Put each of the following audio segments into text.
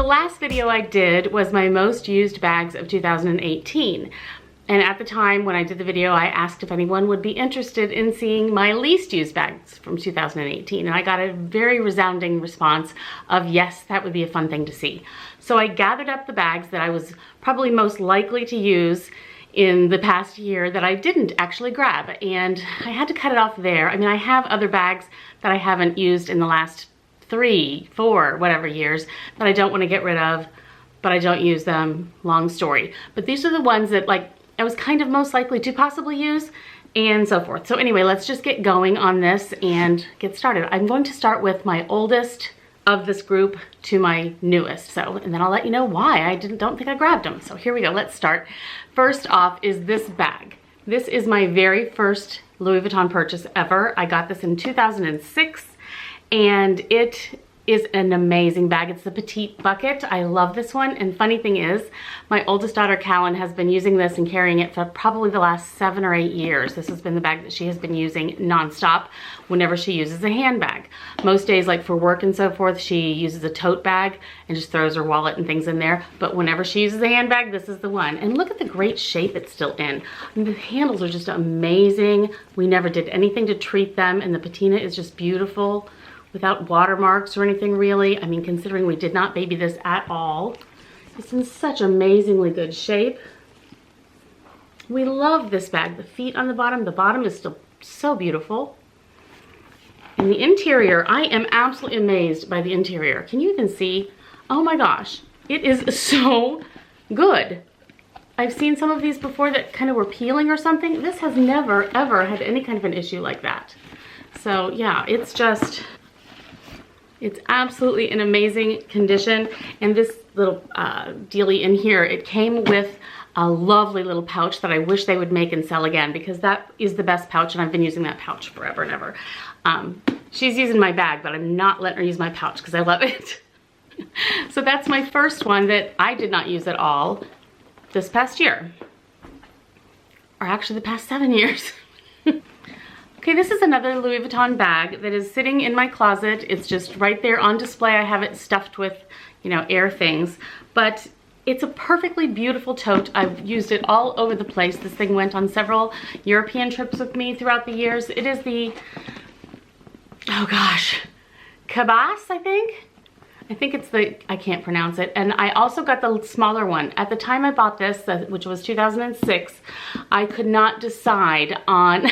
last video I did was my most used bags of 2018. And at the time when I did the video, I asked if anyone would be interested in seeing my least used bags from 2018. And I got a very resounding response of yes, that would be a fun thing to see. So I gathered up the bags that I was probably most likely to use in the past year that I didn't actually grab. And I had to cut it off there. I mean, I have other bags that I haven't used in the last 3, 4, whatever years that I don't want to get rid of, but I don't use them, long story. But these are the ones that like I was kind of most likely to possibly use and so forth. So anyway, let's just get going on this and get started. I'm going to start with my oldest of this group to my newest. So, and then I'll let you know why I don't think I grabbed them. So here we go, let's start. First off is this bag. This is my very first Louis Vuitton purchase ever. I got this in 2006 and it is an amazing bag. It's the Petite Bucket. I love this one. And funny thing is, my oldest daughter, Callan, has been using this and carrying it for probably the last 7 or 8 years. This has been the bag that she has been using nonstop whenever she uses a handbag. Most days, like for work and so forth, she uses a tote bag and just throws her wallet and things in there. But whenever she uses a handbag, this is the one. And look at the great shape it's still in. I mean, the handles are just amazing. We never did anything to treat them, and the patina is just beautiful, without watermarks or anything really. I mean, considering we did not baby this at all. It's in such amazingly good shape. We love this bag. The feet on the bottom is still so beautiful. And the interior, I am absolutely amazed by the interior. Can you even see? Oh my gosh, it is so good. I've seen some of these before that kind of were peeling or something. This has never ever had any kind of an issue like that. So yeah, it's absolutely an amazing condition. And this little dealie in here, it came with a lovely little pouch that I wish they would make and sell again, because that is the best pouch and I've been using that pouch forever and ever. She's using my bag, but I'm not letting her use my pouch because I love it. So that's my first one that I did not use at all this past year. Or actually the past 7 years. Okay, this is another Louis Vuitton bag that is sitting in my closet. It's just right there on display. I have it stuffed with, you know, air things, but it's a perfectly beautiful tote. I've used it all over the place. This thing went on several European trips with me throughout the years. It is the, oh gosh, Cabas, I think it's the, I can't pronounce it. And I also got the smaller one. At the time I bought this, which was 2006, I could not decide on,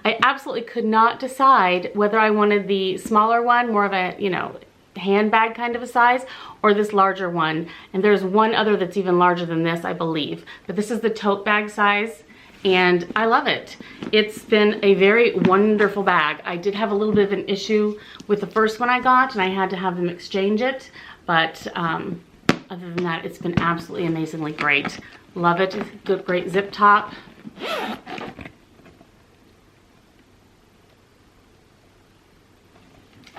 I absolutely could not decide whether I wanted the smaller one, more of a, you know, handbag kind of a size, or this larger one. And there's one other that's even larger than this, I believe. But this is the tote bag size. And I love it. It's been a very wonderful bag. I did have a little bit of an issue with the first one I got, and I had to have them exchange it. But other than that, it's been absolutely amazingly great. Love it. It's a good, great zip top.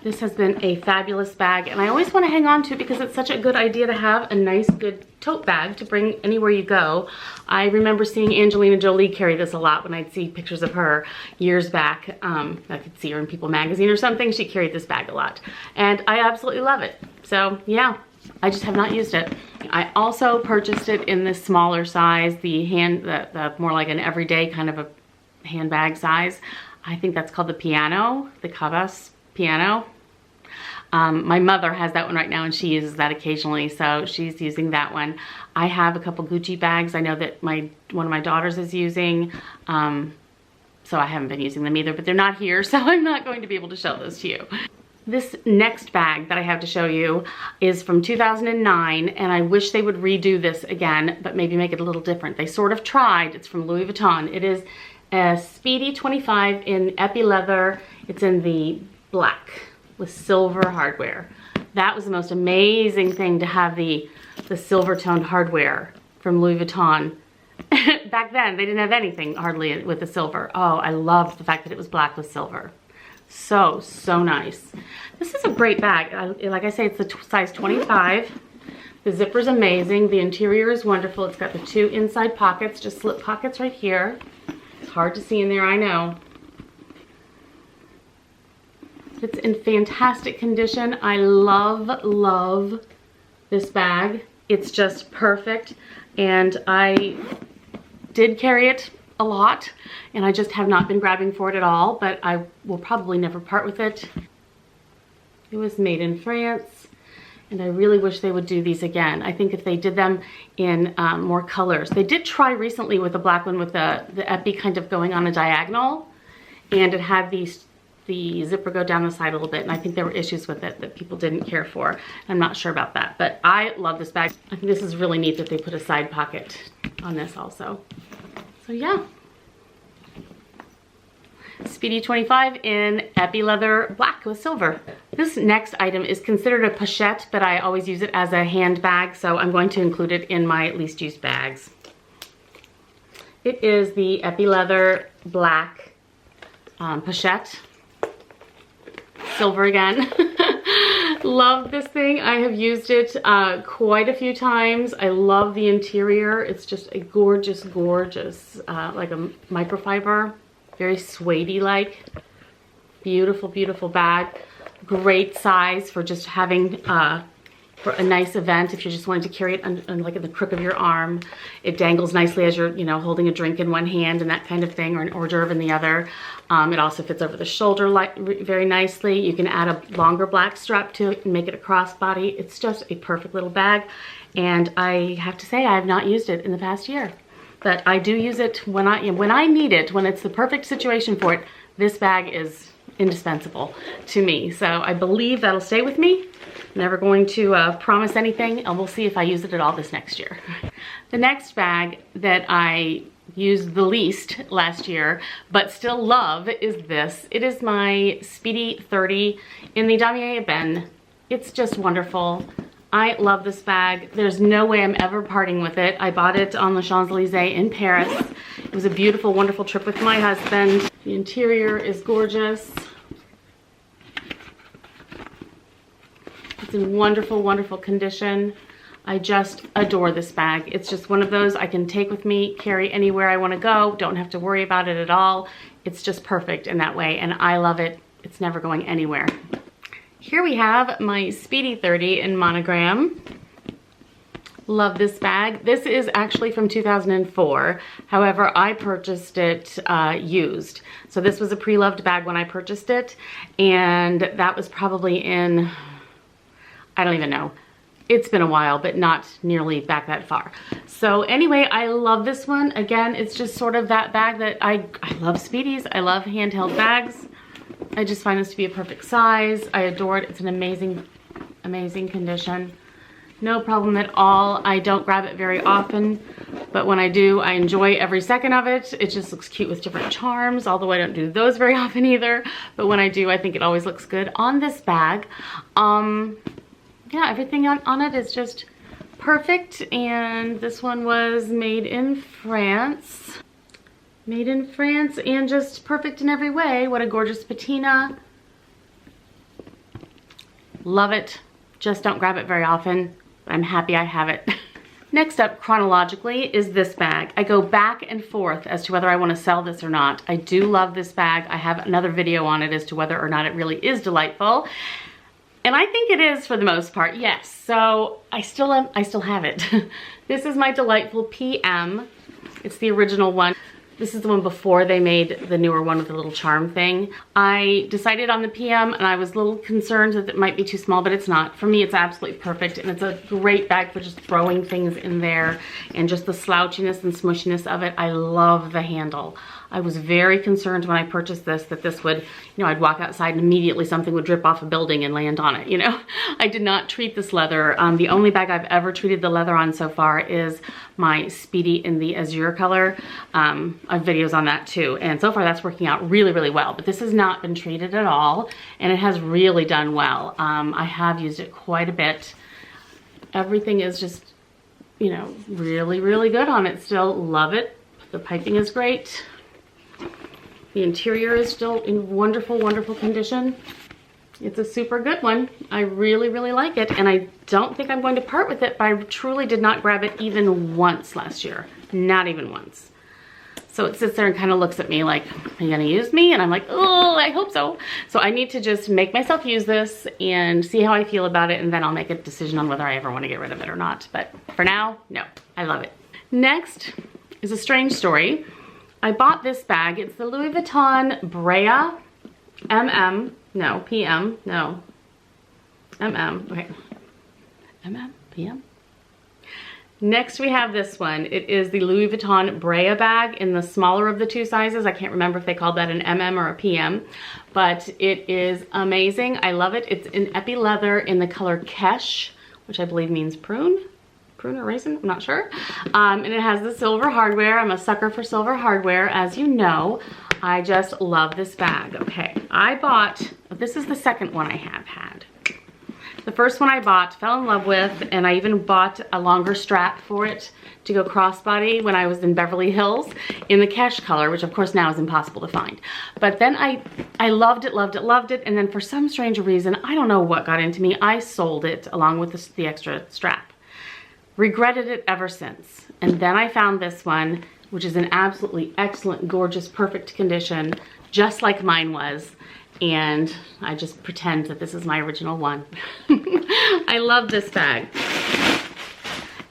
This has been a fabulous bag, and I always want to hang on to it because it's such a good idea to have a nice, good tote bag to bring anywhere you go. I remember seeing Angelina Jolie carry this a lot when I'd see pictures of her years back. I could see her in People magazine or something. She carried this bag a lot, and I absolutely love it. So yeah, I just have not used it. I also purchased it in this smaller size, the more like an everyday kind of a handbag size. I think that's called the Piano, the Cabas Piano. My mother has that one right now and she uses that occasionally, so she's using that one. I have a couple Gucci bags I know that one of my daughters is using, so I haven't been using them either, but they're not here, so I'm not going to be able to show those to you. This next bag that I have to show you is from 2009, and I wish they would redo this again, but maybe make it a little different. They sort of tried. It's from Louis Vuitton. It is a Speedy 25 in epi leather. It's in the black with silver hardware. That was the most amazing thing, to have the silver toned hardware from Louis Vuitton. Back then, they didn't have anything hardly with the silver. Oh, I loved the fact that it was black with silver. So, so nice. This is a great bag. Like I say, it's the size 25. The zipper's amazing. The interior is wonderful. It's got the 2 inside pockets, just slip pockets right here. It's hard to see in there, I know. It's in fantastic condition. I love, love this bag. It's just perfect, and I did carry it a lot, and I just have not been grabbing for it at all, but I will probably never part with it. It was made in France, and I really wish they would do these again. I think if they did them in more colors. They did try recently with the black one with the epi kind of going on a diagonal, and it had the zipper go down the side a little bit, and I think there were issues with it that people didn't care for. I'm not sure about that, but I love this bag. I think this is really neat that they put a side pocket on this also. So yeah. Speedy 25 in epi leather black with silver. This next item is considered a pochette, but I always use it as a handbag, so I'm going to include it in my least used bags. It is the epi leather black pochette. Silver again. Love this thing. I have used it quite a few times. I love the interior. It's just a gorgeous, gorgeous, like a microfiber, very suede-y like. Beautiful, beautiful bag. Great size for just having for a nice event. If you're just wanting to carry it on like in the crook of your arm, it dangles nicely as you're, you know, holding a drink in one hand and that kind of thing, or an hors d'oeuvre in the other. It also fits over the shoulder very nicely. You can add a longer black strap to it and make it a crossbody. It's just a perfect little bag, and I have to say I have not used it in the past year, but I do use it when I need it, when it's the perfect situation for it. This bag is indispensable to me, so I believe that'll stay with me. Never going to promise anything, and we'll see if I use it at all this next year. The next bag that I used the least last year, but still love, is this. It is my Speedy 30 in the Damier Ebene. It's just wonderful. I love this bag. There's no way I'm ever parting with it. I bought it on the Champs-Elysees in Paris. It was a beautiful, wonderful trip with my husband. The interior is gorgeous. It's in wonderful, wonderful condition. I just adore this bag. It's just one of those I can take with me, carry anywhere I want to go, don't have to worry about it at all. It's just perfect in that way, and I love it. It's never going anywhere. Here we have my Speedy 30 in Monogram. Love this bag. This is actually from 2004. However, I purchased it used. So this was a pre-loved bag when I purchased it, and that was probably in, I don't even know. It's been a while, but not nearly back that far. So anyway, I love this one. Again, it's just sort of that bag that I love Speedies. I love handheld bags. I just find this to be a perfect size. I adore it. It's an amazing, amazing condition. No problem at all. I don't grab it very often, but when I do, I enjoy every second of it. It just looks cute with different charms, although I don't do those very often either. But when I do, I think it always looks good on this bag. Yeah, everything on it is just perfect, and this one was made in France. Made in France, and just perfect in every way. What a gorgeous patina. Love it. Just don't grab it very often, but I'm happy I have it. Next up, chronologically, is this bag. I go back and forth as to whether I want to sell this or not. I do love this bag. I have another video on it as to whether or not it really is delightful. And I think it is for the most part, yes. So I still have it. This is my delightful PM. It's the original one. This is the one before they made the newer one with the little charm thing. I decided on the PM, and I was a little concerned that it might be too small, but it's not. For me, it's absolutely perfect, and it's a great bag for just throwing things in there, and just the slouchiness and smushiness of it. I love the handle. I was very concerned when I purchased this that this would, you know, I'd walk outside and immediately something would drip off a building and land on it, you know. I did not treat this leather. The only bag I've ever treated the leather on so far is my Speedy in the azure color. I have videos on that too, and so far that's working out really, really well. But this has not been treated at all, and it has really done well. I have used it quite a bit. Everything is just, you know, really, really good on it still. Love it. The piping is great. The interior is still in wonderful, wonderful condition. It's a super good one. I really, really like it, and I don't think I'm going to part with it, but I truly did not grab it even once last year. Not even once. So it sits there and kind of looks at me like, are you gonna use me? And I'm like, oh, I hope so. So I need to just make myself use this and see how I feel about it, and then I'll make a decision on whether I ever want to get rid of it or not. But for now, no, I love it. Next is a strange story. I bought this bag. It's the Louis Vuitton Brea MM, no, PM, no, MM, okay, MM, PM. Next we have this one. It is the Louis Vuitton Brea bag in the smaller of the two sizes. I can't remember if they called that an MM or a PM, but it is amazing. I love it. It's in epi leather in the color quetsche, which I believe means prune or raisin, I'm not sure. And it has the silver hardware. I'm a sucker for silver hardware, as you know. I just love this bag. Okay, I bought, this is the second one I have had. The first one I bought, fell in love with, and I even bought a longer strap for it to go crossbody when I was in Beverly Hills in the quetsche color, which of course now is impossible to find. But then I loved it, and then for some strange reason, I don't know what got into me, I sold it along with the extra strap. Regretted it ever since. And then I found this one, which is in absolutely excellent, gorgeous, perfect condition, just like mine was. And I just pretend that this is my original one. I love this bag.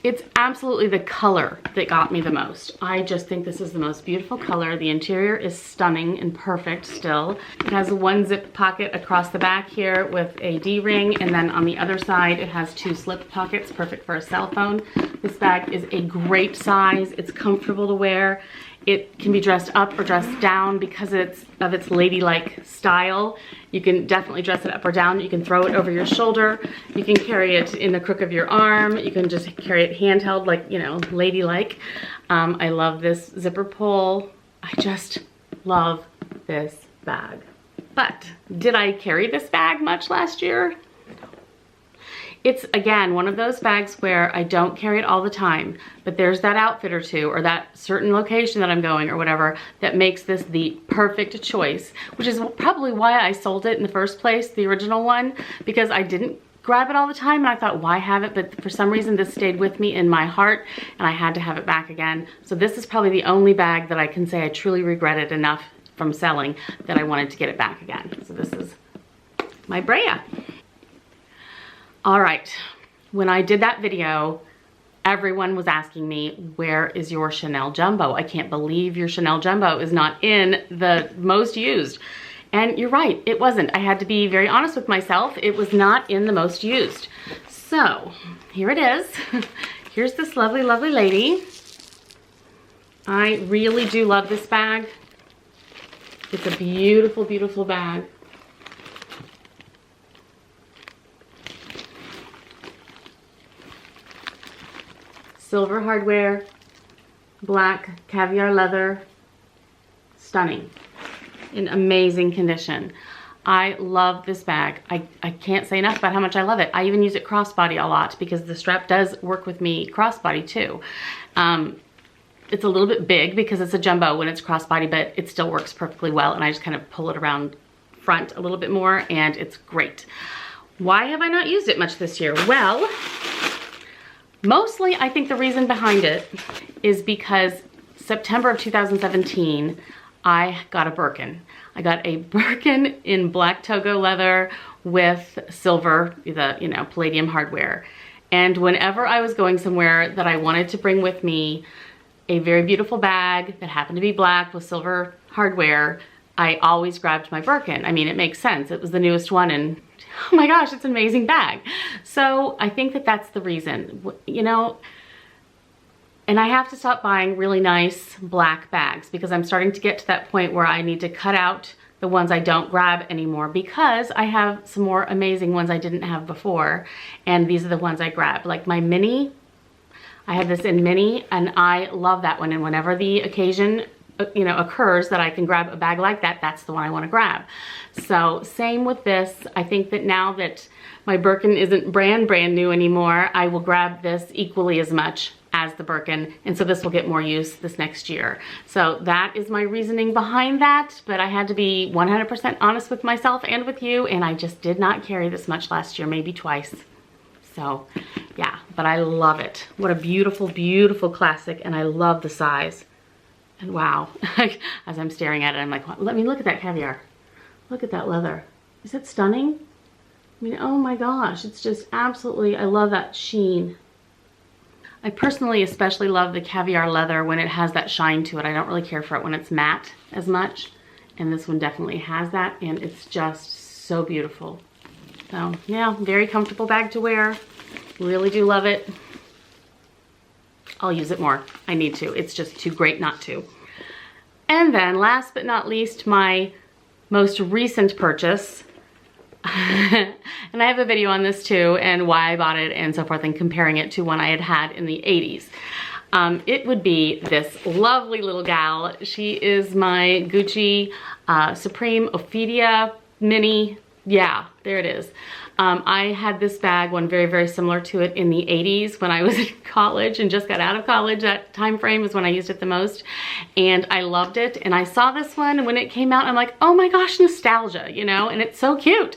It's absolutely the color that got me the most. I just think this is the most beautiful color. The interior is stunning and perfect still. It has one zip pocket across the back here with a D-ring, and then on the other side it has two slip pockets, perfect for a cell phone. This bag is a great size. It's comfortable to wear. It can be dressed up or dressed down because of its ladylike style. You can definitely dress it up or down. You can throw it over your shoulder. You can carry it in the crook of your arm. You can just carry it handheld, like, you know, ladylike. I love this zipper pull. I just love this bag. But did I carry this bag much last year? It's, again, one of those bags where I don't carry it all the time, but there's that outfit or two or that certain location that I'm going or whatever that makes this the perfect choice, which is probably why I sold it in the first place, the original one, because I didn't grab it all the time and I thought, why have it? But for some reason this stayed with me in my heart and I had to have it back again. So this is probably the only bag that I can say I truly regretted enough from selling that I wanted to get it back again. So this is my Brea. All right, when I did that video, everyone was asking me, where is your Chanel Jumbo? I can't believe your Chanel Jumbo is not in the most used. And you're right, it wasn't. I had to be very honest with myself. It was not in the most used. So here it is. Here's this lovely, lovely lady. I really do love this bag. It's a beautiful, beautiful bag. Silver hardware, black caviar leather, stunning, in amazing condition. I love this bag. I can't say enough about how much I love it. I even use it crossbody a lot because the strap does work with me crossbody too. It's a little bit big because it's a jumbo when it's crossbody, but it still works perfectly well, and I just kind of pull it around front a little bit more and it's great. Why have I not used it much this year? Well, mostly, I think the reason behind it is because September of 2017, I got a Birkin. I got a Birkin in black Togo leather with silver, the palladium hardware. And whenever I was going somewhere that I wanted to bring with me a very beautiful bag that happened to be black with silver hardware, I always grabbed my Birkin. I mean, it makes sense. It was the newest one, and oh my gosh, it's an amazing bag. So I think that that's the reason, and I have to stop buying really nice black bags because I'm starting to get to that point where I need to cut out the ones I don't grab anymore because I have some more amazing ones I didn't have before, and these are the ones I grab. Like my mini, I have this in mini and I love that one, and whenever the occasion occurs that I can grab a bag like that, that's the one I want to grab. So same with this. I think that now that my Birkin isn't brand new anymore, I will grab this equally as much as the Birkin, and so this will get more use this next year. So that is my reasoning behind that, but I had to be 100% honest with myself and with you, and I just did not carry this much last year, maybe twice. So yeah, but I love it. What a beautiful, beautiful classic, and I love the size. And wow, as I'm staring at it, I'm like, let me look at that caviar. Look at that leather. Is it stunning? I mean, oh my gosh, it's just absolutely, I love that sheen. I personally especially love the caviar leather when it has that shine to it. I don't really care for it when it's matte as much. And this one definitely has that, and it's just so beautiful. So yeah, very comfortable bag to wear. Really do love it. I'll use it more. I need to. It's just too great not to. And then last but not least, my most recent purchase. And I have a video on this too, and why I bought it and so forth, and comparing it to one I had in the 80s. It would be this lovely little gal. She is my Gucci Supreme Ophidia mini. Yeah, there it is. I had this bag, one very, very similar to it in the 80s when I was in college and just got out of college. That time frame was when I used it the most, and I loved it. And I saw this one, and when it came out, I'm like, oh my gosh, nostalgia, you know, and it's so cute.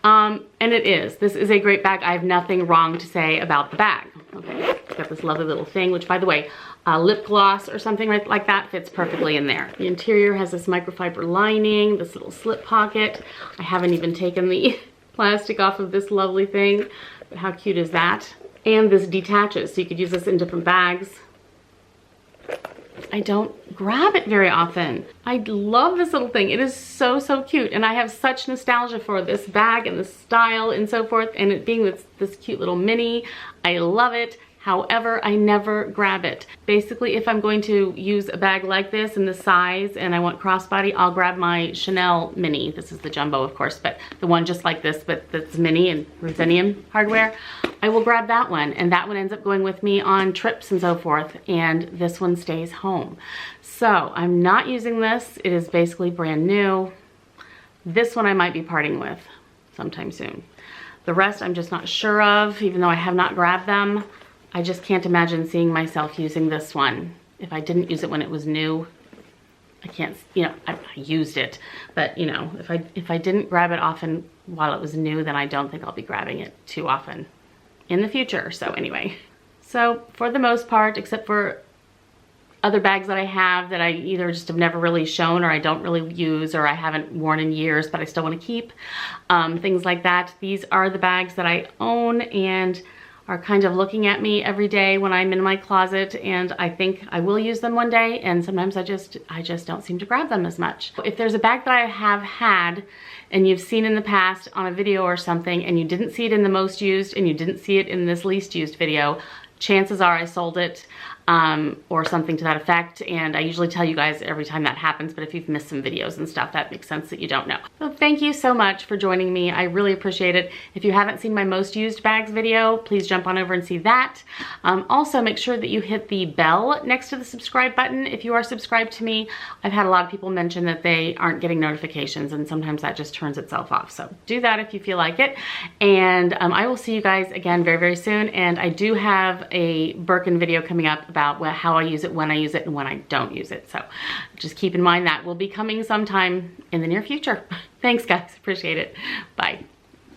And it is. This is a great bag. I have nothing wrong to say about the bag. Okay, it's got this lovely little thing, which by the way, lip gloss or something like that fits perfectly in there. The interior has this microfiber lining, this little slip pocket. I haven't even taken the plastic off of this lovely thing, but how cute is that? And this detaches, so you could use this in different bags. I don't grab it very often. I love this little thing. It is so, so cute, and I have such nostalgia for this bag and the style and so forth, and it being this cute little mini. I love it. However, I never grab it. Basically, if I'm going to use a bag like this in this size and I want crossbody, I'll grab my Chanel mini. This is the jumbo, of course, but the one just like this, but that's mini and ruthenium hardware. I will grab that one, and that one ends up going with me on trips and so forth, and this one stays home. So I'm not using this. It is basically brand new. This one I might be parting with sometime soon. The rest I'm just not sure of, even though I have not grabbed them. I just can't imagine seeing myself using this one. If I didn't use it when it was new, I can't, you know, I used it, but you know, if I didn't grab it often while it was new, then I don't think I'll be grabbing it too often in the future. So anyway, so for the most part, except for other bags that I have that I either just have never really shown or I don't really use or I haven't worn in years, but I still want to keep, things like that. These are the bags that I own and are kind of looking at me every day when I'm in my closet, and I think I will use them one day, and sometimes I just don't seem to grab them as much. If there's a bag that I have had and you've seen in the past on a video or something and you didn't see it in the most used and you didn't see it in this least used video, chances are I sold it or something to that effect, and I usually tell you guys every time that happens, but if you've missed some videos and stuff, that makes sense that you don't know. So thank you so much for joining me. I really appreciate it. If you haven't seen my most used bags video, please jump on over and see that. Also, make sure that you hit the bell next to the subscribe button if you are subscribed to me. I've had a lot of people mention that they aren't getting notifications, and sometimes that just turns itself off. So do that if you feel like it. And I will see you guys again very, very soon. And I do have a Birkin video coming up about how I use it, when I use it, and when I don't use it. So just keep in mind that will be coming sometime in the near future. Thanks guys, appreciate it. Bye.